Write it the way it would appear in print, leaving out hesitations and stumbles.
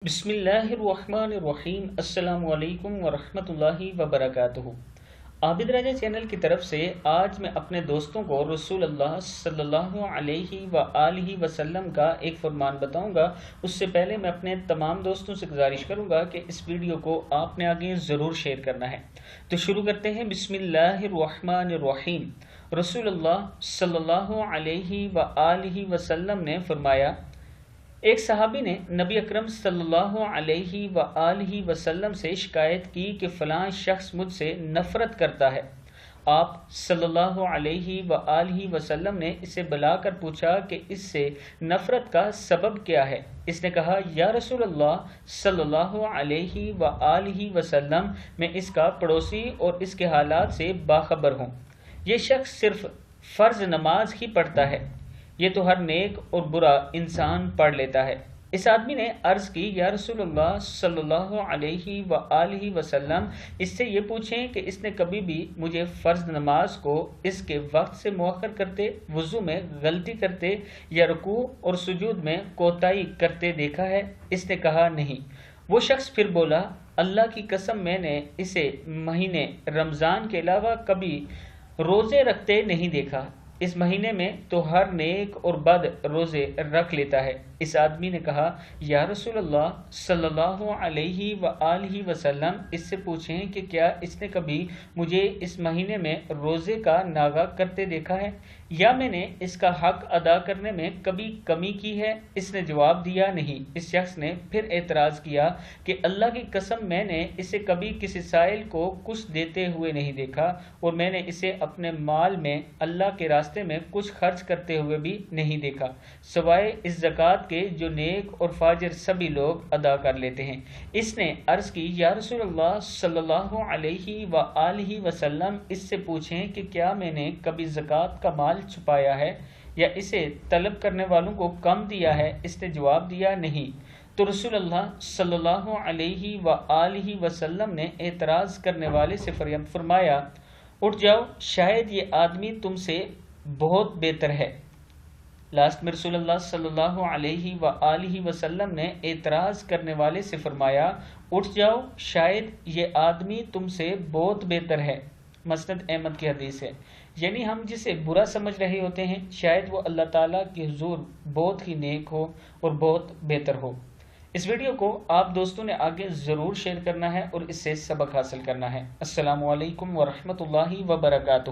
بسم اللہ الرحمن الرحیم۔ السلام علیکم ورحمۃ اللہ وبرکاتہ۔ عابد راجہ چینل کی طرف سے آج میں اپنے دوستوں کو رسول اللہ صلی اللہ علیہ وآلہ وسلم کا ایک فرمان بتاؤں گا۔ اس سے پہلے میں اپنے تمام دوستوں سے گزارش کروں گا کہ اس ویڈیو کو آپ نے آگے ضرور شیئر کرنا ہے۔ تو شروع کرتے ہیں۔ بسم اللہ الرحمن الرحیم۔ رسول اللہ صلی اللہ علیہ وآلہ وسلم نے فرمایا، ایک صحابی نے نبی اکرم صلی اللہ علیہ وآلہ وسلم سے شکایت کی کہ فلاں شخص مجھ سے نفرت کرتا ہے۔ آپ صلی اللہ علیہ وآلہ وسلم نے اسے بلا کر پوچھا کہ اس سے نفرت کا سبب کیا ہے۔ اس نے کہا، یا رسول اللہ صلی اللہ علیہ وآلہ وسلم، میں اس کا پڑوسی اور اس کے حالات سے باخبر ہوں۔ یہ شخص صرف فرض نماز ہی پڑھتا ہے، یہ تو ہر نیک اور برا انسان پڑھ لیتا ہے۔ اس آدمی نے عرض کی، یا رسول اللہ صلی اللہ علیہ وآلہ وسلم، اس سے یہ پوچھیں کہ اس نے کبھی بھی مجھے فرض نماز کو اس کے وقت سے مؤخر کرتے، وضو میں غلطی کرتے یا رکوع اور سجود میں کوتاہی کرتے دیکھا ہے؟ اس نے کہا، نہیں۔ وہ شخص پھر بولا، اللہ کی قسم، میں نے اسے مہینے رمضان کے علاوہ کبھی روزے رکھتے نہیں دیکھا۔ اس مہینے میں تو ہر نیک اور بد روزے رکھ لیتا ہے۔ اس آدمی نے کہا، یا رسول اللہ صلی اللہ علیہ وآلہ وسلم، اس سے پوچھیں کہ کیا اس نے کبھی مجھے اس مہینے میں روزے کا ناغہ کرتے دیکھا ہے، یا میں نے اس کا حق ادا کرنے میں کبھی کمی کی ہے؟ اس نے جواب دیا، نہیں۔ اس شخص نے پھر اعتراض کیا کہ اللہ کی قسم، میں نے اسے کبھی کسی سائل کو کچھ دیتے ہوئے نہیں دیکھا، اور میں نے اسے اپنے مال میں اللہ کے راستے میں کچھ خرچ کرتے ہوئے بھی نہیں دیکھا، سوائے اس زکوٰۃ کے جو نیک اور فاجر سبھی لوگ ادا کر لیتے ہیں۔ اس نے عرض کی، یا رسول اللہ صلی اللہ علیہ وآلہ وسلم، اس سے پوچھیں کہ کیا میں نے کبھی زکوٰۃ کا مال چھپایا ہے یا اسے طلب کرنے والوں کو کم دیا ہے؟ اس نے جواب دیا، نہیں۔ تو رسول اللہ صلی اللہ علیہ وآلہ وسلم نے اعتراض کرنے والے سے فرمایا، اٹھ جاؤ، شاید یہ آدمی تم سے بہت بہتر ہے۔ لاسٹ میں رسول اللہ صلی اللہ علیہ وآلہ وسلم نے اعتراض کرنے والے سے فرمایا، اٹھ جاؤ، شاید یہ آدمی تم سے بہت بہتر ہے۔ مسند احمد کی حدیث ہے۔ یعنی ہم جسے برا سمجھ رہے ہوتے ہیں، شاید وہ اللہ تعالیٰ کے حضور بہت ہی نیک ہو اور بہت بہتر ہو۔ اس ویڈیو کو آپ دوستوں نے آگے ضرور شیئر کرنا ہے اور اس سے سبق حاصل کرنا ہے۔ السلام علیکم ورحمۃ اللہ وبرکاتہ۔